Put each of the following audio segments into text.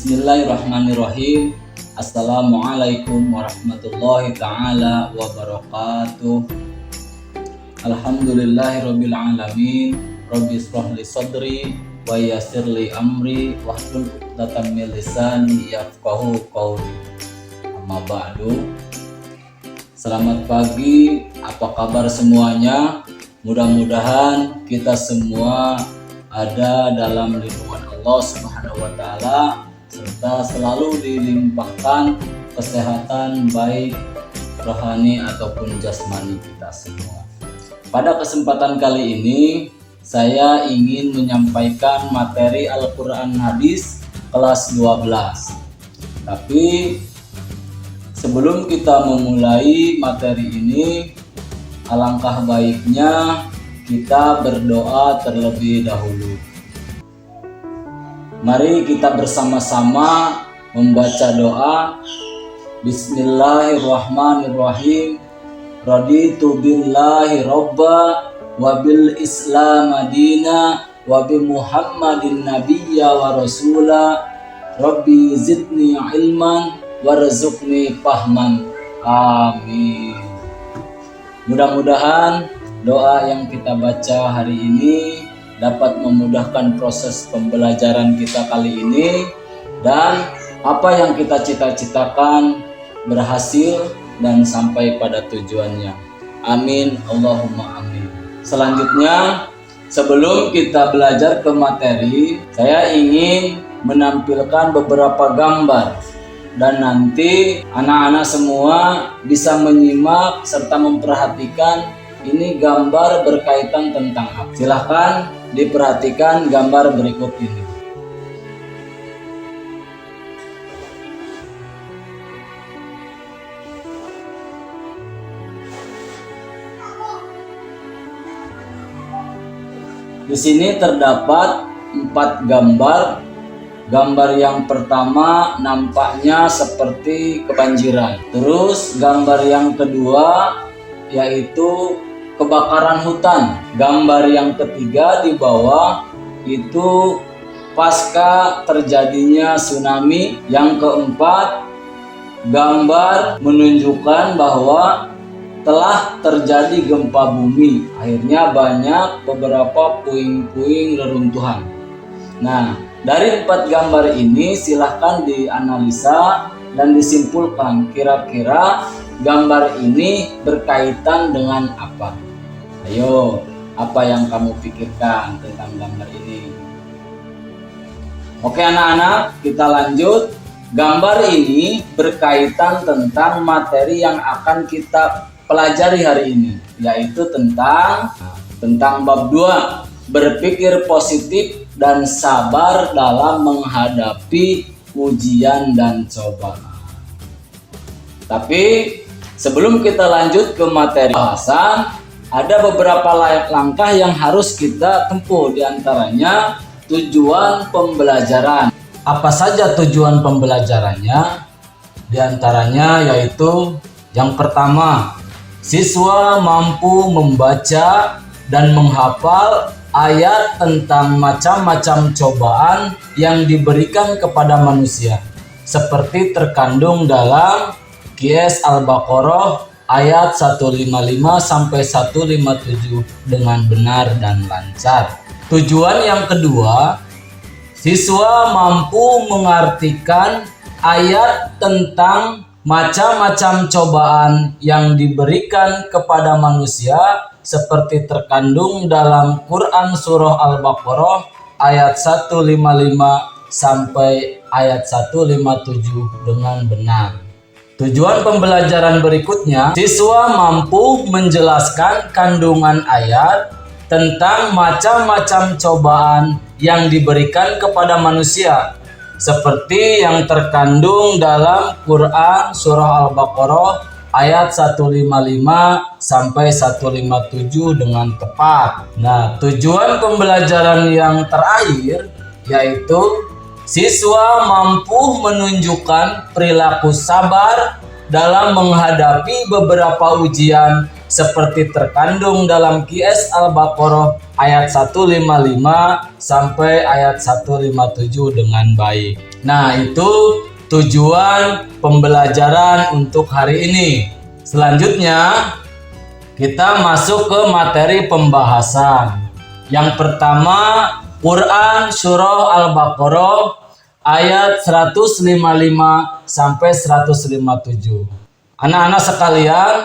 Bismillahirrahmanirrahim. Assalamualaikum warahmatullahi ta'ala wabarakatuh. Alhamdulillahirabbil alamin. Rabbi shrah li sadri wa yassir li amri wahlul 'uqdatam min lisani yafqahu qawli. Amma ba'du. Selamat pagi, apa kabar semuanya? Mudah-mudahan kita semua ada dalam lindungan Allah Subhanahu wa taala serta selalu dilimpahkan kesehatan baik rohani ataupun jasmani kita semua. Pada kesempatan kali ini saya ingin menyampaikan materi Al-Qur'an Hadis kelas 12. Tapi sebelum kita memulai materi ini, alangkah baiknya kita berdoa terlebih dahulu. Mari kita bersama-sama membaca doa. Bismillahirrahmanirrahim. Raditu billahi robba wa bil islam madina wa bi muhammadin nabiyya wa rasula. Rabbi zidni ilman warzuqni fahman. Amin. Mudah-mudahan doa yang kita baca hari ini dapat memudahkan proses pembelajaran kita kali ini, dan apa yang kita cita-citakan berhasil dan sampai pada tujuannya. Amin, Allahumma amin. Selanjutnya, sebelum kita belajar ke materi, saya ingin menampilkan beberapa gambar, dan nanti anak-anak semua bisa menyimak serta memperhatikan ini gambar berkaitan tentang apa. Silahkan diperhatikan gambar berikut ini. Di sini terdapat 4 gambar. Gambar yang pertama nampaknya seperti kebanjiran. Terus gambar yang kedua yaitu kebakaran hutan. Gambar yang ketiga di bawah itu pasca terjadinya tsunami. Yang keempat, gambar menunjukkan bahwa telah terjadi gempa bumi. Akhirnya banyak beberapa puing-puing reruntuhan. Nah, dari 4 gambar ini silahkan dianalisa dan disimpulkan kira-kira gambar ini berkaitan dengan apa. Ayo, apa yang kamu pikirkan tentang gambar ini? Oke anak-anak, kita lanjut. Gambar ini berkaitan tentang materi yang akan kita pelajari hari ini, yaitu tentang bab 2, berpikir positif dan sabar dalam menghadapi ujian dan cobaan. Tapi sebelum kita lanjut ke materi bahasan, ada beberapa langkah yang harus kita tempuh. Di antaranya tujuan pembelajaran. Apa saja tujuan pembelajarannya? Di antaranya yaitu yang pertama, siswa mampu membaca dan menghafal ayat tentang macam-macam cobaan yang diberikan kepada manusia, seperti terkandung dalam QS Al-Baqarah ayat 155 sampai 157 dengan benar dan lancar. Tujuan yang kedua, siswa mampu mengartikan ayat tentang macam-macam cobaan yang diberikan kepada manusia, seperti terkandung dalam Quran surah Al-Baqarah ayat 155 sampai ayat 157 dengan benar. Tujuan pembelajaran berikutnya, siswa mampu menjelaskan kandungan ayat tentang macam-macam cobaan yang diberikan kepada manusia, seperti yang terkandung dalam Quran surah Al-Baqarah ayat 155 sampai 157 dengan tepat. Nah, tujuan pembelajaran yang terakhir yaitu siswa mampu menunjukkan perilaku sabar dalam menghadapi beberapa ujian seperti terkandung dalam QS Al-Baqarah ayat 155 sampai ayat 157 dengan baik. Nah, itu tujuan pembelajaran untuk hari ini. Selanjutnya kita masuk ke materi pembahasan. Yang pertama, Quran Surah Al-Baqarah ayat 155 sampai 157. Anak-anak sekalian,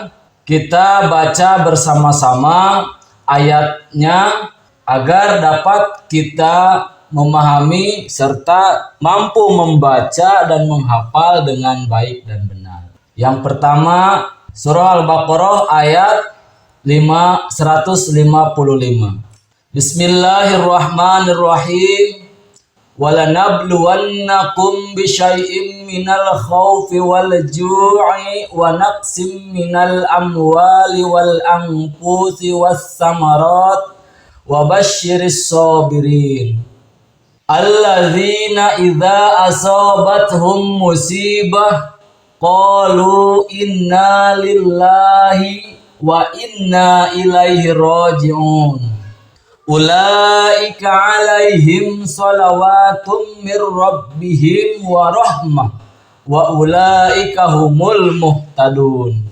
kita baca bersama-sama ayatnya agar dapat kita memahami serta mampu membaca dan menghafal dengan baik dan benar. Yang pertama, Surah Al-Baqarah ayat 155. Bismillahirrahmanirrahim. وَلَنَبْلُوَنَّكُمْ بِشَيْءٍ مِّنَ الْخَوْفِ وَالْجُوعِ وَنَقْصٍ مِّنَ الْأَمْوَالِ وَالْأَنفُسِ وَالثَّمَرَاتِ وَبَشِّرِ الصَّابِرِينَ الَّذِينَ إِذَا أَصَابَتْهُمْ مُصِيبَةٌ قَالُوا إِنَّا لِلَّهِ وَإِنَّا إِلَيْهِ رَاجِعُونَ Ulaika alaihim salawatun mir rabbihim wa rahmah wa ulaika humul muhtadun.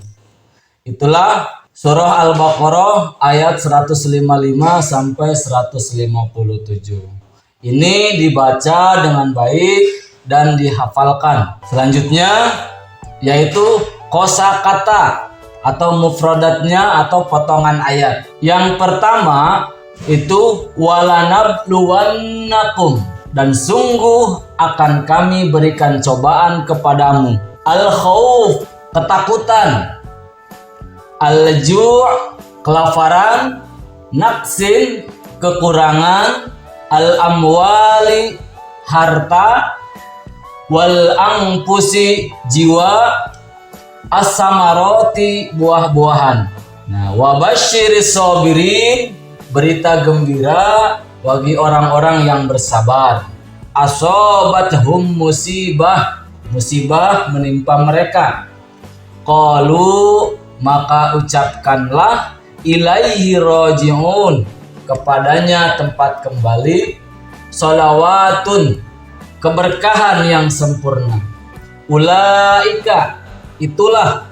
Itulah Surah Al-Baqarah ayat 155 sampai 157. Ini dibaca dengan baik dan dihafalkan. Selanjutnya yaitu kosakata atau mufradatnya atau potongan ayat. Yang pertama itu walanabluwannakum, dan sungguh akan kami berikan cobaan kepadamu. Al-khauf, ketakutan. Al-ju', kelaparan. Naqsin, kekurangan. Al-amwali, harta. Wal-anfusi, jiwa. As-samarati, buah-buahan. Nah, wabasyiris sabirin, berita gembira bagi orang-orang yang bersabar. Asobathum musibah, musibah menimpa mereka. Qalu, maka ucapkanlah ilaihi raji'un, kepadanya tempat kembali. Sholawatun, keberkahan yang sempurna. Ulaika, itulah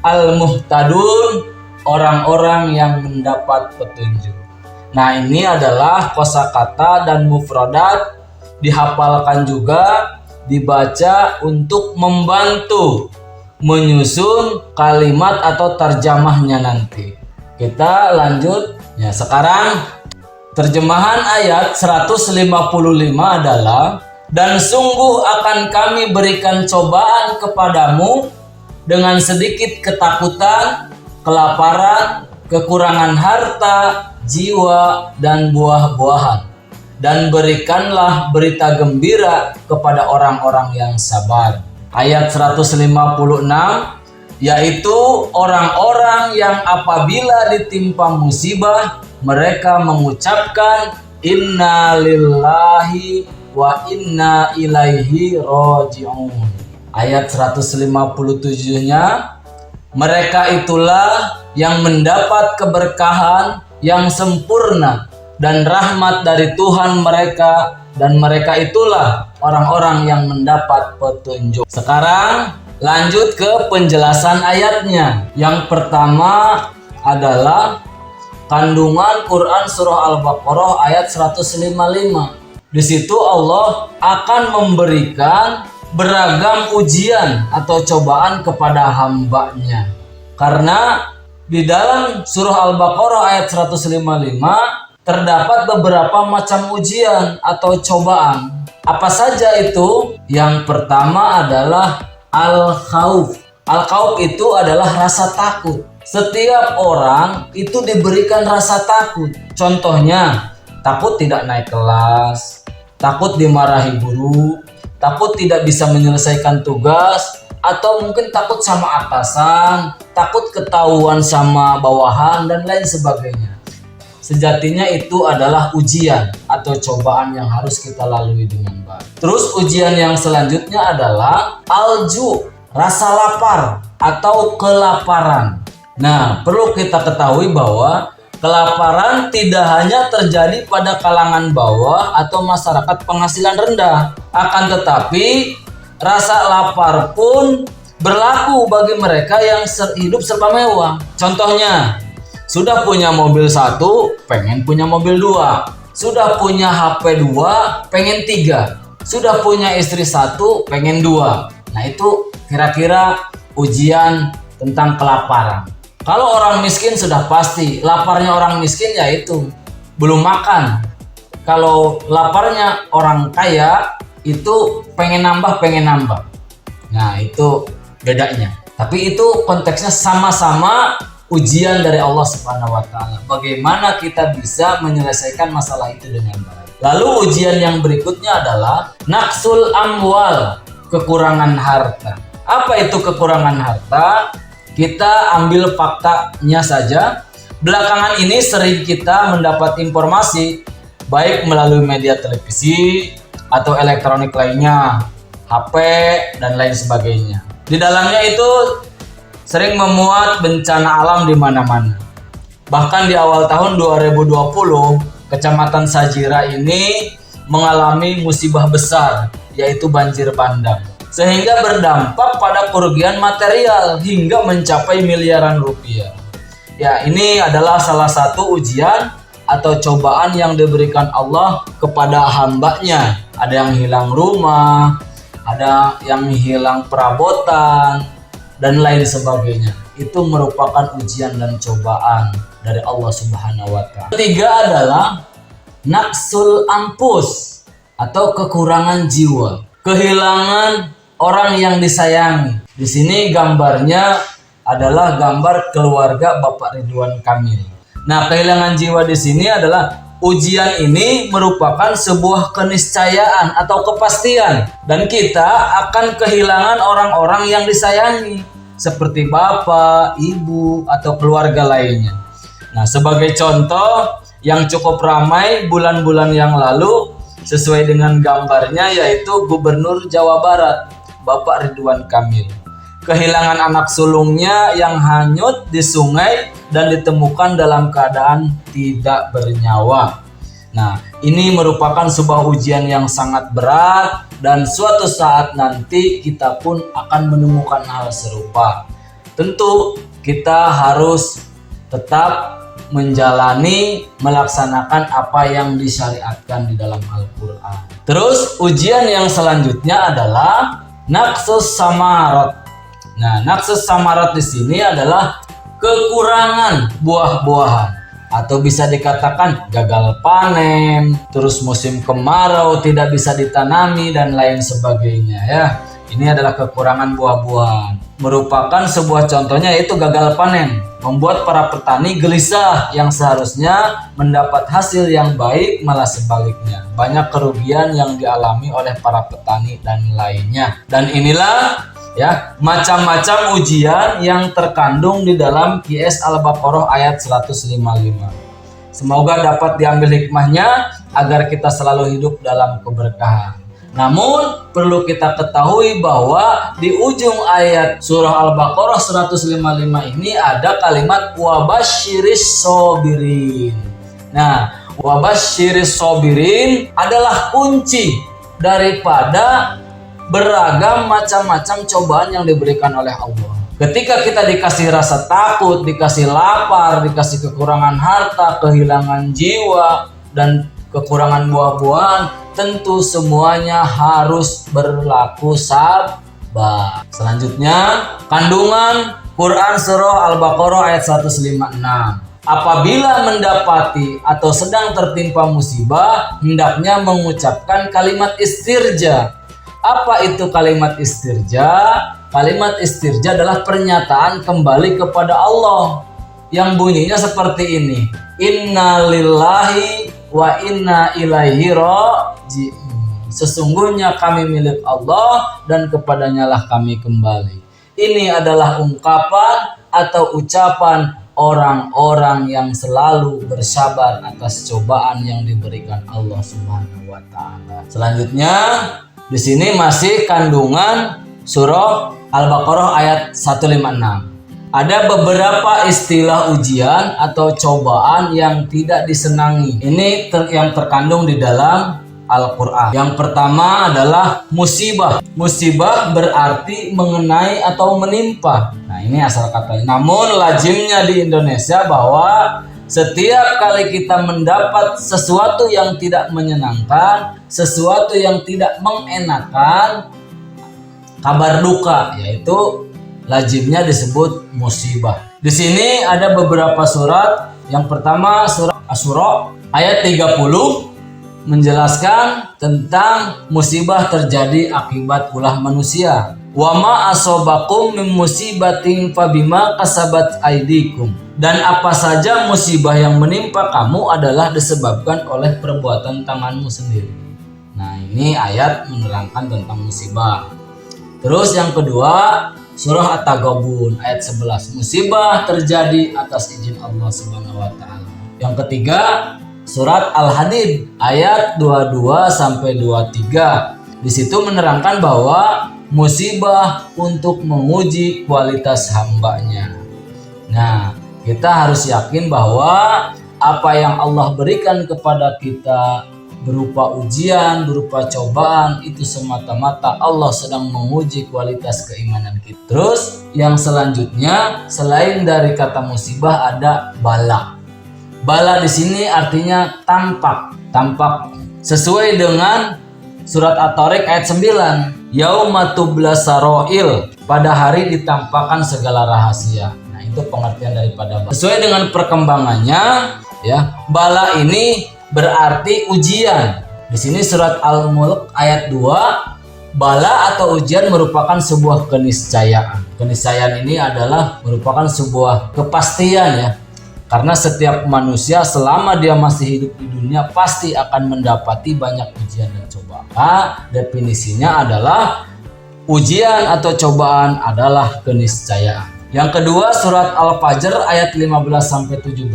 al-muhtadun, orang-orang yang mendapat petunjuk. Nah, ini adalah kosakata dan mufradat, dihafalkan juga, dibaca untuk membantu menyusun kalimat atau terjemahnya nanti. Kita lanjut. Ya, sekarang terjemahan ayat 155 adalah, dan sungguh akan kami berikan cobaan kepadamu dengan sedikit ketakutan, kelaparan, kekurangan harta, jiwa, dan buah-buahan. Dan berikanlah berita gembira kepada orang-orang yang sabar. Ayat 156, yaitu orang-orang yang apabila ditimpa musibah, mereka mengucapkan inna lillahi wa inna ilaihi raji'un. Ayat 157-nya, mereka itulah yang mendapat keberkahan yang sempurna dan rahmat dari Tuhan mereka, dan mereka itulah orang-orang yang mendapat petunjuk. Sekarang lanjut ke penjelasan ayatnya. Yang pertama adalah kandungan Quran Surah Al-Baqarah ayat 155. Di situ Allah akan memberikan beragam ujian atau cobaan kepada hambanya. Karena di dalam surah Al-Baqarah ayat 155 terdapat beberapa macam ujian atau cobaan. Apa saja itu? Yang pertama adalah al-khauf. Al-khauf itu adalah rasa takut. Setiap orang itu diberikan rasa takut. Contohnya, takut tidak naik kelas, takut dimarahi guru, takut tidak bisa menyelesaikan tugas, atau mungkin takut sama atasan, takut ketahuan sama bawahan, dan lain sebagainya. Sejatinya itu adalah ujian atau cobaan yang harus kita lalui dengan baik. Terus ujian yang selanjutnya adalah alju, rasa lapar atau kelaparan. Nah, perlu kita ketahui bahwa kelaparan tidak hanya terjadi pada kalangan bawah atau masyarakat penghasilan rendah, akan tetapi rasa lapar pun berlaku bagi mereka yang hidup serba mewah. Contohnya, sudah punya mobil 1, pengen punya mobil 2. Sudah punya HP 2, pengen 3. Sudah punya istri 1, pengen 2. Nah, itu kira-kira ujian tentang kelaparan. Kalau orang miskin sudah pasti, laparnya orang miskin yaitu belum makan. Kalau laparnya orang kaya itu pengen nambah. Nah, itu bedanya. Tapi itu konteksnya sama-sama ujian dari Allah Subhanahu wa taala. Bagaimana kita bisa menyelesaikan masalah itu dengan baik. Lalu ujian yang berikutnya adalah naqsul amwal, kekurangan harta. Apa itu kekurangan harta? Kita ambil faktanya saja. Belakangan ini sering kita mendapat informasi baik melalui media televisi atau elektronik lainnya, HP dan lain sebagainya. Di dalamnya itu sering memuat bencana alam di mana-mana. Bahkan di awal tahun 2020, Kecamatan Sajira ini mengalami musibah besar, yaitu banjir bandang, sehingga berdampak pada kerugian material hingga mencapai miliaran rupiah. Ya, ini adalah salah satu ujian atau cobaan yang diberikan Allah kepada hambanya. Ada yang hilang rumah, ada yang hilang perabotan, dan lain sebagainya. Itu merupakan ujian dan cobaan dari Allah Subhanahu wa taala. Ketiga adalah naqsul anfus atau kekurangan jiwa, kehilangan orang yang disayangi. Di sini gambarnya adalah gambar keluarga Bapak Ridwan Kamil. Nah, kehilangan jiwa di sini adalah ujian ini merupakan sebuah keniscayaan atau kepastian, dan kita akan kehilangan orang-orang yang disayangi seperti bapak, ibu, atau keluarga lainnya. Nah, sebagai contoh yang cukup ramai bulan-bulan yang lalu sesuai dengan gambarnya yaitu Gubernur Jawa Barat, Bapak Ridwan Kamil. Kehilangan anak sulungnya yang hanyut di sungai dan ditemukan dalam keadaan tidak bernyawa. Nah, ini merupakan sebuah ujian yang sangat berat dan suatu saat nanti kita pun akan menemukan hal serupa. Tentu kita harus tetap menjalani, melaksanakan apa yang disyariatkan di dalam Al-Quran. Terus ujian yang selanjutnya adalah naqsus samarat. Nah, naqsus samarat di sini adalah kekurangan buah-buahan, atau bisa dikatakan gagal panen, terus musim kemarau tidak bisa ditanami dan lain sebagainya ya. Ini adalah kekurangan buah-buahan. Merupakan sebuah contohnya yaitu gagal panen, membuat para petani gelisah yang seharusnya mendapat hasil yang baik malah sebaliknya. Banyak kerugian yang dialami oleh para petani dan lainnya. Dan inilah ya macam-macam ujian yang terkandung di dalam QS Al-Baqarah ayat 155. Semoga dapat diambil hikmahnya agar kita selalu hidup dalam keberkahan. Namun perlu kita ketahui bahwa di ujung ayat surah Al-Baqarah 155 ini ada kalimat wabasyiris sobirin. Nah, wabasyiris sobirin adalah kunci daripada beragam macam-macam cobaan yang diberikan oleh Allah. Ketika kita dikasih rasa takut, dikasih lapar, dikasih kekurangan harta, kehilangan jiwa, dan kekurangan buah-buahan, tentu semuanya harus berlaku sabar. Selanjutnya, kandungan Quran surah Al-Baqarah ayat 156. Apabila mendapati atau sedang tertimpa musibah, hendaknya mengucapkan kalimat istirja. Apa itu kalimat istirja? Kalimat istirja adalah pernyataan kembali kepada Allah yang bunyinya seperti ini. Inna lillahi wa inna ilaihi raji'un. Sesungguhnya kami milik Allah dan kepadanya lah kami kembali. Ini adalah ungkapan atau ucapan orang-orang yang selalu bersabar atas cobaan yang diberikan Allah Subhanahu wa taala. Selanjutnya di sini masih kandungan surah Al-Baqarah ayat 156. Ada beberapa istilah ujian atau cobaan yang tidak disenangi. Ini yang terkandung di dalam Al-Quran. Yang pertama adalah musibah. Musibah berarti mengenai atau menimpa. Nah, ini asal katanya. Namun lazimnya di Indonesia bahwa setiap kali kita mendapat sesuatu yang tidak menyenangkan, sesuatu yang tidak mengenakan, kabar duka, yaitu lazimnya disebut musibah. Di sini ada beberapa surat. Yang pertama surat Asy-Syura ayat 30 menjelaskan tentang musibah terjadi akibat ulah manusia. Wa ma asobakum min musibatin fabima kasabat aidikum. Dan apa saja musibah yang menimpa kamu adalah disebabkan oleh perbuatan tanganmu sendiri. Nah, ini ayat menerangkan tentang musibah. Terus yang kedua, surah At-Taghabun ayat 11. Musibah terjadi atas izin Allah Subhanahu wa taala. Yang ketiga, surat Al-Hadid ayat 22 sampai 23. Di situ menerangkan bahwa musibah untuk menguji kualitas hambanya. Nah, kita harus yakin bahwa apa yang Allah berikan kepada kita berupa ujian, berupa cobaan, itu semata-mata Allah sedang menguji kualitas keimanan kita. Terus yang selanjutnya, selain dari kata musibah ada bala. Bala di sini artinya tampak sesuai dengan surat At-Tariq ayat 9. Yauma tubla sarail, pada hari ditampakkan segala rahasia. Nah, itu pengertian daripada bala. Sesuai dengan perkembangannya, ya, bala ini berarti ujian. Di sini surat Al-Mulk ayat 2, bala atau ujian merupakan sebuah keniscayaan. Keniscayaan ini adalah merupakan sebuah kepastian, ya. Karena setiap manusia selama dia masih hidup di dunia pasti akan mendapati banyak ujian dan cobaan. Nah, definisinya adalah ujian atau cobaan adalah keniscayaan. Yang kedua, surat Al-Fajr ayat 15 sampai 17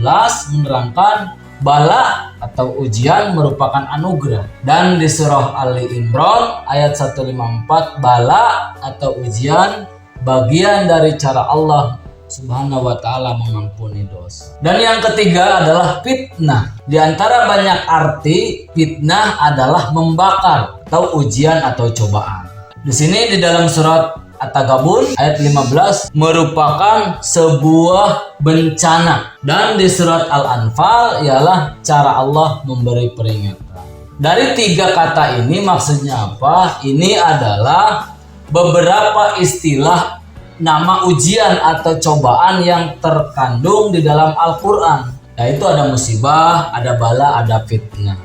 menerangkan bala atau ujian merupakan anugerah. Dan di surah Ali Imran ayat 154, bala atau ujian bagian dari cara Allah Subhanahu wa ta'ala mengampuni dosa. Dan yang ketiga adalah fitnah. Di antara banyak arti, fitnah adalah membakar atau ujian atau cobaan. Di sini di dalam surat At-Taghabun ayat 15 merupakan sebuah bencana, dan di surat Al-Anfal ialah cara Allah memberi peringatan. Dari tiga kata ini maksudnya apa? Ini adalah beberapa istilah nama ujian atau cobaan yang terkandung di dalam Al-Quran. Yaitu ada musibah, ada bala, ada fitnah.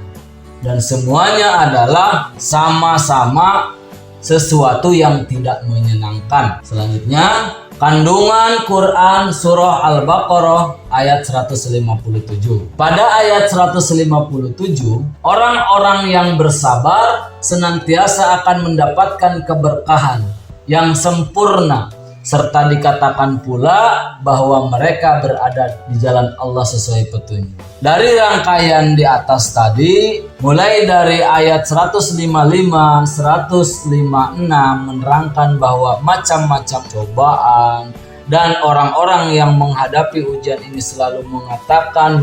Dan semuanya adalah sama-sama sesuatu yang tidak menyenangkan. Selanjutnya, kandungan Quran surah Al-Baqarah ayat 157. Pada ayat 157, orang-orang yang bersabar senantiasa akan mendapatkan keberkahan yang sempurna, serta dikatakan pula bahwa mereka berada di jalan Allah sesuai petunjuk. Dari rangkaian di atas tadi, mulai dari ayat 155, 156 menerangkan bahwa macam-macam cobaan, dan orang-orang yang menghadapi ujian ini selalu mengucapkan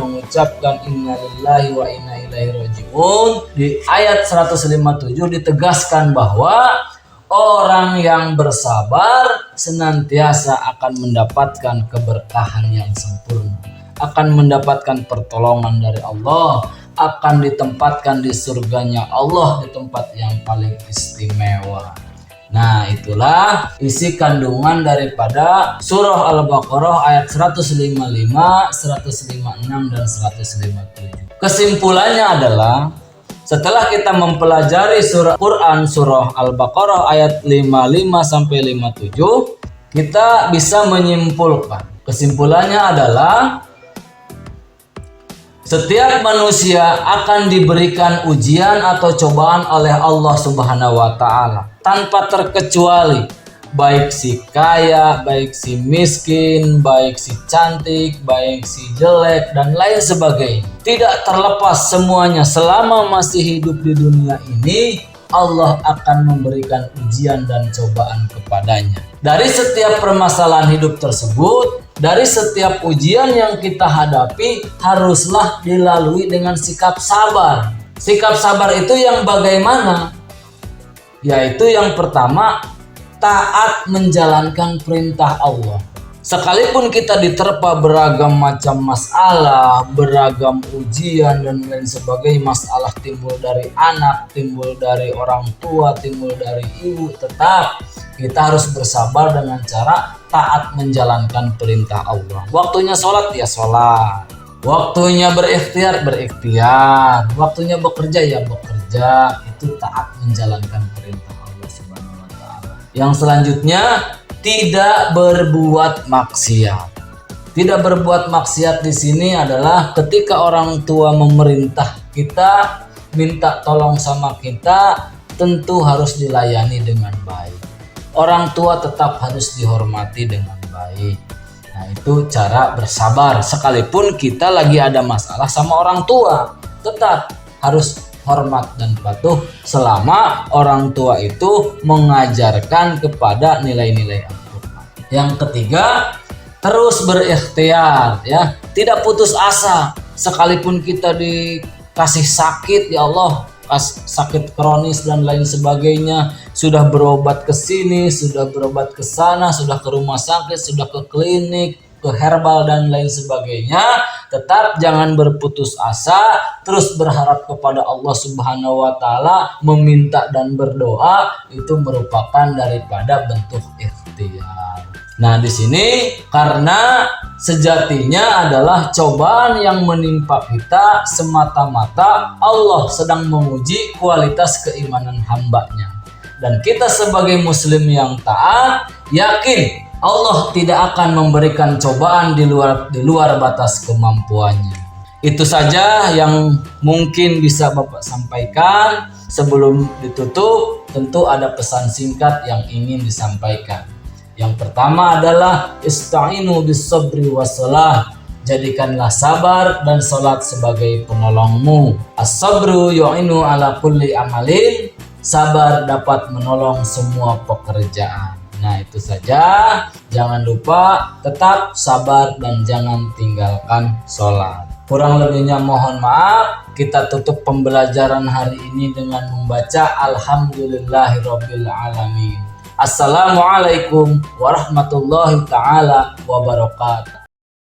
innalillahi wa inna ilaihi rajiun. Di ayat 157 ditegaskan bahwa orang yang bersabar senantiasa akan mendapatkan keberkahan yang sempurna, akan mendapatkan pertolongan dari Allah, akan ditempatkan di surganya Allah di tempat yang paling istimewa. Nah, itulah isi kandungan daripada surah Al-Baqarah ayat 155, 156, dan 157. Kesimpulannya adalah, setelah kita mempelajari surah Quran surah Al-Baqarah ayat 55 sampai 57, kita bisa menyimpulkan. Kesimpulannya adalah setiap manusia akan diberikan ujian atau cobaan oleh Allah Subhanahu wa taala tanpa terkecuali. Baik si kaya, baik si miskin, baik si cantik, baik si jelek, dan lain sebagainya. Tidak terlepas semuanya, selama masih hidup di dunia ini, Allah akan memberikan ujian dan cobaan kepadanya. Dari setiap permasalahan hidup tersebut, dari setiap ujian yang kita hadapi, haruslah dilalui dengan sikap sabar. Sikap sabar itu yang bagaimana? Yaitu yang pertama, taat menjalankan perintah Allah. Sekalipun kita diterpa beragam macam masalah, beragam ujian dan lain sebagainya, masalah timbul dari anak, timbul dari orang tua, timbul dari ibu, tetap kita harus bersabar dengan cara taat menjalankan perintah Allah. Waktunya sholat ya sholat, waktunya berikhtiar berikhtiar, waktunya bekerja ya bekerja. Itu taat menjalankan perintah Allah Subhanahu wa Ta'ala. Yang selanjutnya, tidak berbuat maksiat. Tidak berbuat maksiat di sini adalah ketika orang tua memerintah kita, minta tolong sama kita, tentu harus dilayani dengan baik. Orang tua tetap harus dihormati dengan baik. Nah, itu cara bersabar. Sekalipun kita lagi ada masalah sama orang tua, tetap harus hormat dan patuh selama orang tua itu mengajarkan kepada nilai-nilai Al-Quran. Yang ketiga, terus berikhtiar, ya, tidak putus asa. Sekalipun kita dikasih sakit, ya Allah, sakit kronis dan lain sebagainya, sudah berobat ke sini, sudah berobat ke sana, sudah ke rumah sakit, sudah ke klinik, ke herbal dan lain sebagainya, tetap jangan berputus asa, terus berharap kepada Allah Subhanahu wa Ta'ala, meminta dan berdoa, itu merupakan daripada bentuk ikhtiar. Nah, di sini karena sejatinya adalah cobaan yang menimpa kita semata-mata Allah sedang menguji kualitas keimanan hambanya. Dan kita sebagai muslim yang taat, yakin Allah tidak akan memberikan cobaan di luar batas kemampuannya. Itu saja yang mungkin bisa Bapak sampaikan. Sebelum ditutup, tentu ada pesan singkat yang ingin disampaikan. Yang pertama adalah ista'inu bis-sabri was-shalah. Jadikanlah sabar dan salat sebagai penolongmu. As-sabru yu'inu ala kulli amalin. Sabar dapat menolong semua pekerjaan. Nah, itu saja. Jangan lupa tetap sabar dan jangan tinggalkan sholat. Kurang lebihnya mohon maaf. Kita tutup pembelajaran hari ini dengan membaca Alhamdulillahirabbil alamin. Assalamualaikum warahmatullahi taala wabarakatuh.